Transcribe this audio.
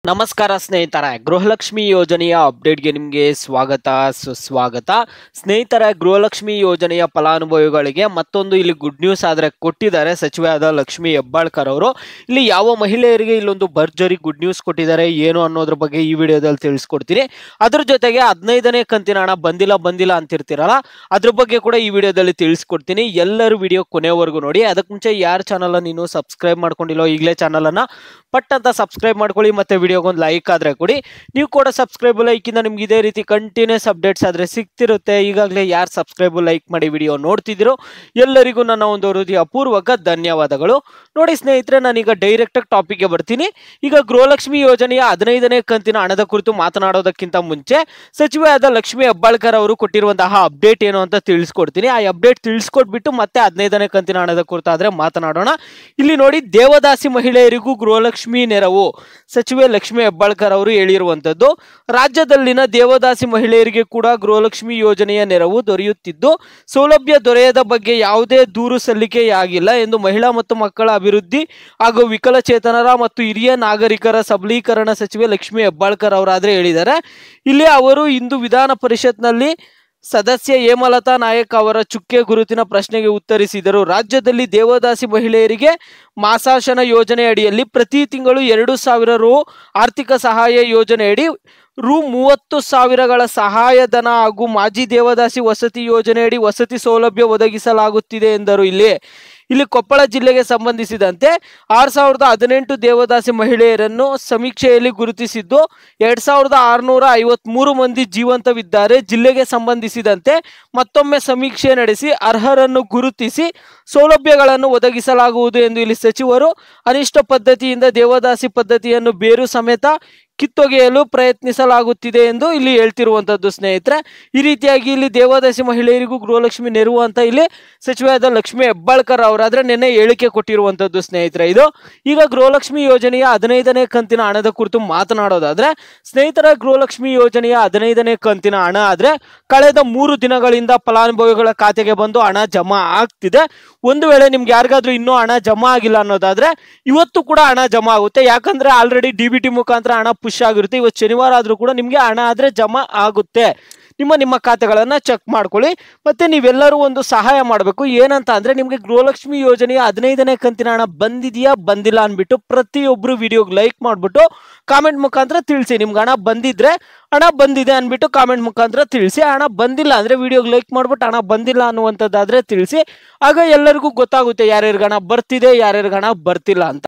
ನಮಸ್ಕಾರ ಸ್ನೇಹಿತರೆ, ಗೃಹಲಕ್ಷ್ಮಿ ಯೋಜನೆಯ ಅಪ್ಡೇಟ್ಗೆ ನಿಮಗೆ ಸ್ವಾಗತ ಸುಸ್ವಾಗತ. ಸ್ನೇಹಿತರೆ, ಗೃಹಲಕ್ಷ್ಮಿ ಯೋಜನೆಯ ಫಲಾನುಭವಿಗಳಿಗೆ ಮತ್ತೊಂದು ಇಲ್ಲಿ ಗುಡ್ ನ್ಯೂಸ್ ಆದರೆ ಕೊಟ್ಟಿದ್ದಾರೆ ಸಚಿವೆ ಆದ ಲಕ್ಷ್ಮಿ ಹೆಬ್ಬಾಳ್ಕರ್ ಅವರು. ಇಲ್ಲಿ ಯಾವ ಮಹಿಳೆಯರಿಗೆ ಇಲ್ಲೊಂದು ಭರ್ಜರಿ ಗುಡ್ ನ್ಯೂಸ್ ಕೊಟ್ಟಿದ್ದಾರೆ ಏನು ಅನ್ನೋದ್ರ ಬಗ್ಗೆ ಈ ವಿಡಿಯೋದಲ್ಲಿ ತಿಳಿಸ್ಕೊಡ್ತೀನಿ. ಅದ್ರ ಜೊತೆಗೆ 15ನೇ ಕಂತಿನ ಹಣ ಬಂದಿಲ್ಲ ಅಂತಿರ್ತೀರಲ್ಲ, ಅದ್ರ ಬಗ್ಗೆ ಕೂಡ ಈ ವಿಡಿಯೋದಲ್ಲಿ ತಿಳಿಸ್ಕೊಡ್ತೀನಿ. ಎಲ್ಲರೂ ವಿಡಿಯೋ ಕೊನೆವರೆಗೂ ನೋಡಿ. ಅದಕ್ಕೆ ಮುಂಚೆ ಯಾರ ಚಾನಲ್ ನೀನು ಸಬ್ಸ್ಕ್ರೈಬ್ ಮಾಡ್ಕೊಂಡಿಲ್ಲೋ ಈಗಲೇ ಚಾನಲನ್ನು ಪಟ್ ಅಂತ ಸಬ್ಸ್ಕ್ರೈಬ್ ಮಾಡ್ಕೊಳ್ಳಿ. ಮತ್ತೆ ವಿಡಿಯೋಗೊಂದು ಲೈಕ್ ಆದರೆ ಕೊಡಿ. ನೀವು ಕೂಡ ಸಬ್ಸ್ಕ್ರೈಬ್ ಲೈಕಿಂದ ನಿಮ್ಗೆ ಇದೇ ರೀತಿ ಕಂಟಿನ್ಯೂಸ್ ಅಪ್ಡೇಟ್ಸ್ ಆದರೆ ಸಿಗ್ತಿರುತ್ತೆ. ಈಗಾಗಲೇ ಯಾರು ಸಬ್ಸ್ಕ್ರೈಬ್ ಲೈಕ್ ಮಾಡಿ ವಿಡಿಯೋ ನೋಡ್ತಿದ್ದೀರೋ ಎಲ್ಲರಿಗೂ ನನ್ನ ಒಂದು ಹೃದಯಪೂರ್ವಕ ಧನ್ಯವಾದಗಳು. ನೋಡಿ ಸ್ನೇಹಿತರೆ, ನಾನೀಗ ಡೈರೆಕ್ಟ್ ಟಾಪಿಕ್ಗೆ ಬರ್ತೀನಿ. ಈಗ ಗೃಹಲಕ್ಷ್ಮಿ ಯೋಜನೆಯ 15ನೇ ಕಂತಿನ ಹಣದ ಕುರಿತು ಮಾತನಾಡೋದಕ್ಕಿಂತ ಮುಂಚೆ ಸಚಿವೆ ಆದ ಲಕ್ಷ್ಮಿ ಹೆಬ್ಬಾಳ್ಕರ್ ಅವರು ಕೊಟ್ಟಿರುವಂತಹ ಅಪ್ಡೇಟ್ ಏನು ಅಂತ ತಿಳಿಸ್ಕೊಡ್ತೀನಿ. ಆ ಅಪ್ಡೇಟ್ ತಿಳಿಸ್ಕೊಟ್ಬಿಟ್ಟು ಮತ್ತೆ 15ನೇ ಕಂತಿನ ಹಣದ ಕುರಿತು ಆದ್ರೆ ಮಾತನಾಡೋಣ. ಇಲ್ಲಿ ನೋಡಿ, ದೇವದಾಸಿ ಮಹಿಳೆಯರಿಗೂ ಗೃಹಲಕ್ಷ್ಮಿ ನೆರವು ಸಚಿವೆ ಲಕ್ಷ್ಮಿ ಹೆಬ್ಬಾಳ್ಕರ್ ಅವರು ಹೇಳಿರುವಂತದ್ದು. ರಾಜ್ಯದಲ್ಲಿನ ದೇವದಾಸಿ ಮಹಿಳೆಯರಿಗೆ ಕೂಡ ಗೃಹಲಕ್ಷ್ಮಿ ಯೋಜನೆಯ ನೆರವು ದೊರೆಯುತ್ತಿದ್ದು, ಸೌಲಭ್ಯ ದೊರೆಯದ ಬಗ್ಗೆ ಯಾವುದೇ ದೂರು ಸಲ್ಲಿಕೆಯಾಗಿಲ್ಲ ಎಂದು ಮಹಿಳಾ ಮತ್ತು ಮಕ್ಕಳ ಅಭಿವೃದ್ಧಿ ಹಾಗೂ ವಿಕಲಚೇತನರ ಮತ್ತು ಹಿರಿಯ ನಾಗರಿಕರ ಸಬಲೀಕರಣ ಸಚಿವೆ ಲಕ್ಷ್ಮಿ ಹೆಬ್ಬಾಳ್ಕರ್ ಅವರಾದ್ರೆ ಹೇಳಿದ್ದಾರೆ. ಇಲ್ಲಿ ಅವರು ಇಂದು ವಿಧಾನ ಪರಿಷತ್ನಲ್ಲಿ ಸದಸ್ಯ ಹೇಮಲತಾ ನಾಯಕ್ ಅವರ ಚುಕ್ಕೆ ಗುರುತಿನ ಪ್ರಶ್ನೆಗೆ ಉತ್ತರಿಸಿದರು. ರಾಜ್ಯದಲ್ಲಿ ದೇವದಾಸಿ ಮಹಿಳೆಯರಿಗೆ ಮಾಸಾಶನ ಯೋಜನೆ ಅಡಿಯಲ್ಲಿ ಪ್ರತಿ ತಿಂಗಳು 2,000 ರು ಆರ್ಥಿಕ ಸಹಾಯ ಯೋಜನೆಯಡಿ ರು 30,000ಗಳ ಸಹಾಯಧನ ಹಾಗೂ ಮಾಜಿ ದೇವದಾಸಿ ವಸತಿ ಯೋಜನೆಯಡಿ ವಸತಿ ಸೌಲಭ್ಯ ಒದಗಿಸಲಾಗುತ್ತಿದೆ ಎಂದರು. ಇಲ್ಲಿ ಕೊಪ್ಪಳ ಜಿಲ್ಲೆಗೆ ಸಂಬಂಧಿಸಿದಂತೆ 6,018 ದೇವದಾಸಿ ಮಹಿಳೆಯರನ್ನು ಸಮೀಕ್ಷೆಯಲ್ಲಿ ಗುರುತಿಸಿದ್ದು 2,653 ಮಂದಿ ಜೀವಂತವಿದ್ದಾರೆ. ಜಿಲ್ಲೆಗೆ ಸಂಬಂಧಿಸಿದಂತೆ ಮತ್ತೊಮ್ಮೆ ಸಮೀಕ್ಷೆ ನಡೆಸಿ ಅರ್ಹರನ್ನು ಗುರುತಿಸಿ ಸೌಲಭ್ಯಗಳನ್ನು ಒದಗಿಸಲಾಗುವುದು ಎಂದು ಇಲ್ಲಿ ಸಚಿವರು ಅನಿಷ್ಟ ಪದ್ಧತಿಯಿಂದ ದೇವದಾಸಿ ಪದ್ಧತಿಯನ್ನು ಬೇರು ಸಮೇತ ಕಿತ್ತೊಗೆಯಲು ಪ್ರಯತ್ನಿಸಲಾಗುತ್ತಿದೆ ಎಂದು ಇಲ್ಲಿ ಹೇಳ್ತಿರುವಂತದ್ದು. ಸ್ನೇಹಿತರೆ, ಈ ರೀತಿಯಾಗಿ ಇಲ್ಲಿ ದೇವದಾಸಿ ಮಹಿಳೆಯರಿಗೂ ಗೃಹಲಕ್ಷ್ಮಿ ನೆರವು ಅಂತ ಇಲ್ಲಿ ಸಚಿವೆ ಆದ ಲಕ್ಷ್ಮಿ ಹೆಬ್ಬಾಳ್ಕರ್ ಅವರಾದ್ರೆ ನಿನ್ನೆ ಹೇಳಿಕೆ ಕೊಟ್ಟಿರುವಂತದ್ದು. ಸ್ನೇಹಿತರೆ, ಇದು ಈಗ ಗೃಹಲಕ್ಷ್ಮಿ ಯೋಜನೆಯ 15ನೇ ಕಂತಿನ ಹಣದ ಕುರಿತು ಮಾತನಾಡೋದಾದ್ರೆ, ಸ್ನೇಹಿತರ ಗೃಹಲಕ್ಷ್ಮಿ ಯೋಜನೆಯ 15ನೇ ಕಂತಿನ ಹಣ ಆದ್ರೆ ಕಳೆದ 3 ದಿನಗಳಿಂದ ಫಲಾನುಭವಿಗಳ ಖಾತೆಗೆ ಬಂದು ಹಣ ಜಮಾ ಆಗ್ತಿದೆ. ಒಂದು ವೇಳೆ ನಿಮ್ಗೆ ಯಾರಿಗಾದ್ರೂ ಇನ್ನೂ ಹಣ ಜಮಾ ಆಗಿಲ್ಲ ಅನ್ನೋದಾದ್ರೆ ಇವತ್ತು ಕೂಡ ಹಣ ಜಮಾ ಆಗುತ್ತೆ. ಯಾಕಂದ್ರೆ ಆಲ್ರೆಡಿ DBT ಮುಖಾಂತರ ಹಣ ಪುಷ್ ಆಗಿರುತ್ತೆ. ಇವತ್ತು ಶನಿವಾರ ಆದ್ರೂ ಕೂಡ ನಿಮ್ಗೆ ಹಣ ಆದ್ರೆ ಜಮಾ ಆಗುತ್ತೆ. ನಿಮ್ಮ ಖಾತೆಗಳನ್ನ ಚೆಕ್ ಮಾಡ್ಕೊಳ್ಳಿ. ಮತ್ತೆ ನೀವೆಲ್ಲರೂ ಒಂದು ಸಹಾಯ ಮಾಡಬೇಕು. ಏನಂತ ಅಂದ್ರೆ, ನಿಮ್ಗೆ ಗೃಹಲಕ್ಷ್ಮಿ ಯೋಜನೆಯ 15ನೇ ಕಂತಿನ ಹಣ ಬಂದಿದೆಯಾ ಬಂದಿಲ್ಲ ಅನ್ಬಿಟ್ಟು ಪ್ರತಿಯೊಬ್ರು ವಿಡಿಯೋಗೆ ಲೈಕ್ ಮಾಡ್ಬಿಟ್ಟು ಕಾಮೆಂಟ್ ಮುಖಾಂತರ ತಿಳಿಸಿ. ನಿಮ್ಗೆ ಹಣ ಬಂದಿದ್ರೆ ಹಣ ಬಂದಿದೆ ಅನ್ಬಿಟ್ಟು ಕಾಮೆಂಟ್ ಮುಖಾಂತರ ತಿಳಿಸಿ. ಹಣ ಬಂದಿಲ್ಲ ಅಂದ್ರೆ ವಿಡಿಯೋಗೆ ಲೈಕ್ ಮಾಡ್ಬಿಟ್ಟು ಹಣ ಬಂದಿಲ್ಲ ಅನ್ನುವಂಥದ್ದಾದ್ರೆ ತಿಳಿಸಿ. ಆಗ ಎಲ್ಲರಿಗೂ ಗೊತ್ತಾಗುತ್ತೆ ಯಾರ್ಯಾರಿಗೆ ಹಣ ಬರ್ತಿದೆ ಯಾರ್ಯಾರಿಗೆ ಹಣ ಬರ್ತಿಲ್ಲ ಅಂತ.